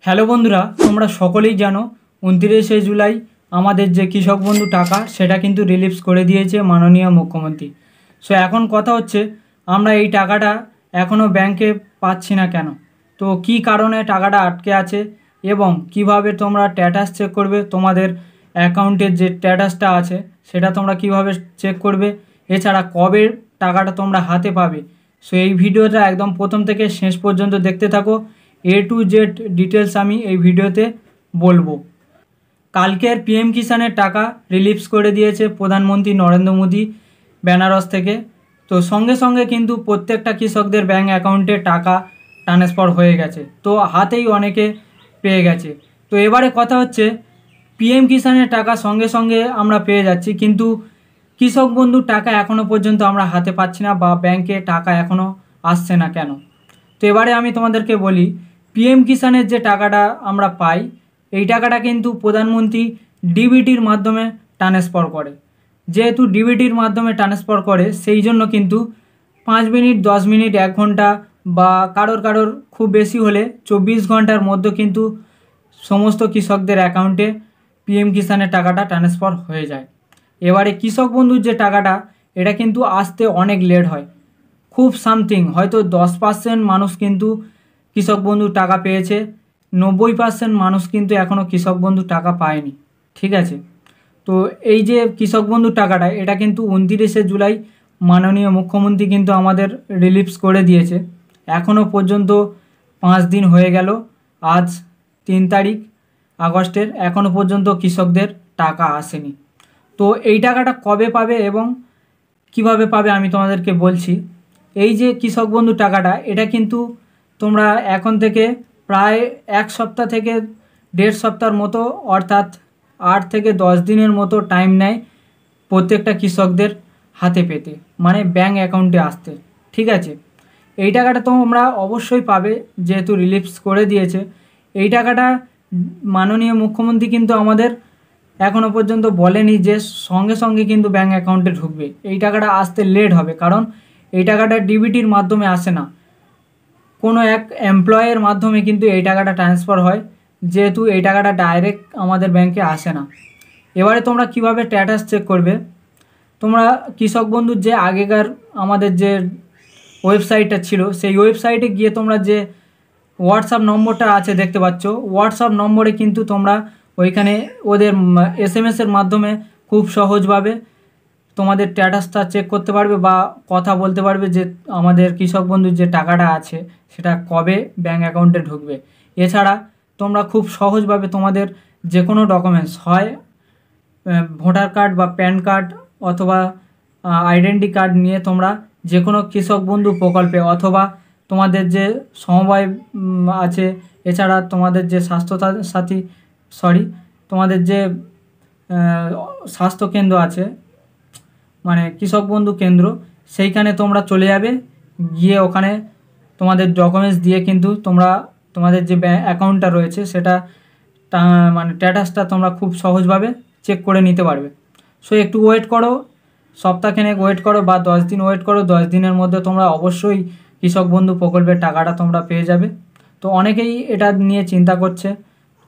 Hello বন্ধুরা, তোমরা সকলেই জানো 29শে জুলাই আমাদের যে কৃষক বন্ধু টাকা সেটা কিন্তু রিলিজ করে দিয়েছে মাননীয় মুখ্যমন্ত্রী। সো এখন কথা হচ্ছে আমরা এই টাকাটা এখনও ব্যাংকে পাচ্ছি না কেন, তো কি কারণে টাকাটা আটকে আছে এবং কিভাবে তোমরা স্ট্যাটাস চেক করবে, তোমাদের অ্যাকাউন্টের যে স্ট্যাটাসটা আছে সেটা তোমরা কিভাবে চেক করবে, এছাড়া কবে টাকাটা তোমরা হাতে পাবে। সো এই ভিডিওটা একদম প্রথম থেকে শেষ পর্যন্ত দেখতে থাকো। A to Z ডিটেলস আমি এই ভিডিওতে বলবো। কালকের পিএম কিষানের টাকা রিলিজ করে দিয়েছে প্রধানমন্ত্রী নরেন্দ্র মোদী বেনারস থেকে। তো সঙ্গে সঙ্গে কিন্তু প্রত্যেকটা কৃষকদের ব্যাঙ্ক অ্যাকাউন্টে টাকা ট্রান্সফার হয়ে গেছে, তো হাতেই অনেকে পেয়ে গেছে। তো এবারে কথা হচ্ছে পিএম কিষানের টাকা সঙ্গে সঙ্গে আমরা পেয়ে যাচ্ছি, কিন্তু কৃষক বন্ধুর টাকা এখনও পর্যন্ত আমরা হাতে পাচ্ছি না বা ব্যাংকে টাকা এখনও আসছে না কেন। তো এবারে আমি তোমাদেরকে বলি, পিএম কিষানের যে টাকাটা আমরা পাই এই টাকাটা কিন্তু প্রধানমন্ত্রী ডিবিটির মাধ্যমে ট্রান্সফার করে। যেহেতু ডিবিটির মাধ্যমে ট্রান্সফার করে সেই জন্য কিন্তু 5 মিনিট 10 মিনিট 1 ঘন্টা বা কারোর খুব বেশি হলে 24 ঘন্টার মধ্যে কিন্তু সমস্ত কৃষকদের অ্যাকাউন্টে পিএম কিষানের টাকাটা ট্রান্সফার হয়ে যায়। এবারে কৃষক বন্ধুর যে টাকাটা এটা কিন্তু আসতে অনেক লেট হয়, খুব সামথিং হয়তো 10% মানুষ কিন্তু কৃষক বন্ধু টাকা পেয়েছে, 90% মানুষ কিন্তু এখনও কৃষক বন্ধু টাকা পায়নি। ঠিক আছে, তো এই যে কৃষক বন্ধু টাকাটা এটা কিন্তু 29শে জুলাই মাননীয় মুখ্যমন্ত্রী কিন্তু আমাদের রিলিজ করে দিয়েছে। এখনও পর্যন্ত 5 দিন হয়ে গেল, আজ 3 তারিখ আগস্টের, এখনও পর্যন্ত কৃষকদের টাকা আসেনি। তো এই টাকাটা কবে পাবে এবং কিভাবে পাবে আমি তোমাদেরকে বলছি। এই যে কৃষক বন্ধু টাকাটা এটা কিন্তু তোমরা এখন থেকে প্রায় 1 সপ্তাহ থেকে 1.5 সপ্তাহের মতো, অর্থাৎ 8 থেকে 10 দিনের মতো টাইম নেয় প্রত্যেকটা কৃষকদের হাতে পেতে, মানে ব্যাঙ্ক অ্যাকাউন্টে আসতে। ঠিক আছে, এই টাকাটা তোমরা অবশ্যই পাবে যেহেতু রিলিজ করে দিয়েছে। এই টাকাটা মাননীয় মুখ্যমন্ত্রী কিন্তু আমাদের এখনও পর্যন্ত বলেনি যে সঙ্গে সঙ্গে কিন্তু ব্যাঙ্ক অ্যাকাউন্টে ঢুকবে। এই টাকাটা আসতে লেট হবে, কারণ এই টাকাটা ডিবিটির মাধ্যমে আসে না, কোনো এক এমপ্লয়ের মাধ্যমে কিন্তু এই টাকাটা ট্রান্সফার হয়, যেহেতু এই টাকাটা ডাইরেক্ট আমাদের ব্যাংকে আসে না। এবারে তোমরা কিভাবে স্ট্যাটাস চেক করবে, তোমরা কৃষক বন্ধুর যে আগেকার আমাদের যে ওয়েবসাইটটা ছিল সেই ওয়েবসাইটে গিয়ে তোমরা যে হোয়াটসঅ্যাপ নম্বরটা আছে দেখতে পাচ্ছ, হোয়াটসঅ্যাপ নম্বরে কিন্তু তোমরা ওইখানে ওদের SMS-এর মাধ্যমে খুব সহজভাবে তোমাদের স্ট্যাটাসটা চেক করতে পারবে বা কথা বলতে পারবে যে আমাদের কৃষক বন্ধুর যে টাকাটা আছে সেটা কবে ব্যাঙ্ক অ্যাকাউন্টে ঢুকবে। এছাড়া তোমরা খুব সহজভাবে তোমাদের যে কোনো ডকুমেন্টস, হয় ভোটার কার্ড বা প্যান কার্ড অথবা আইডেন্টি কার্ড নিয়ে তোমরা যে কোনো কৃষক বন্ধু প্রকল্পে অথবা তোমাদের যে সমবায় আছে, এছাড়া তোমাদের যে তোমাদের যে স্বাস্থ্যকেন্দ্র আছে, মানে কৃষক বন্ধু কেন্দ্র, সেইখানে তোমরা চলে যাবে, গিয়ে ওখানে তোমাদের ডকুমেন্টস দিয়ে কিন্তু তোমরা তোমাদের যে অ্যাকাউন্টটা রয়েছে সেটা মানে স্ট্যাটাসটা তোমরা খুব সহজভাবে চেক করে নিতে পারবে। সো একটু ওয়েট করো, সপ্তাহখানেক ওয়েট করো বা 10 দিন ওয়েট করো, 10 দিনের মধ্যে তোমরা অবশ্যই কৃষক বন্ধু প্রকল্পের টাকাটা তোমরা পেয়ে যাবে। তো অনেকেই এটা নিয়ে চিন্তা করছে,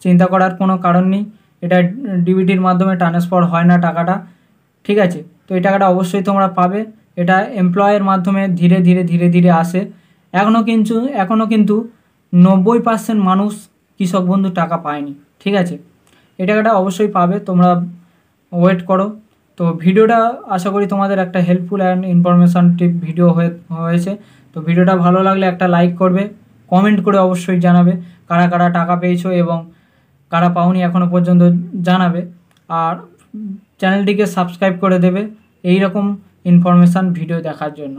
চিন্তা করার কোনো কারণ নেই, এটা ডিবিটির মাধ্যমে ট্রান্সফার হয় না টাকাটা। ঠিক আছে, তো এই টাকাটা অবশ্যই তোমরা পাবে, এটা এমপ্লয়ের মাধ্যমে ধীরে ধীরে আসে। এখনও কিন্তু 90% মানুষ কৃষক বন্ধু টাকা পায়নি। ঠিক আছে, এই টাকাটা অবশ্যই পাবে, তোমরা ওয়েট করো। তো ভিডিওটা আশা করি তোমাদের একটা হেল্পফুল অ্যান্ড ইনফরমেশনটিভ ভিডিও হয়েছে। তো ভিডিওটা ভালো লাগলে একটা লাইক করবে, কমেন্ট করে অবশ্যই জানাবে কারা কারা টাকা পেয়েছো এবং কারা পাওনি এখনও পর্যন্ত জানাবে, আর চ্যানেলটিকে সাবস্ক্রাইব করে দেবে এই রকম ইনফরমেশান ভিডিও দেখার জন্য।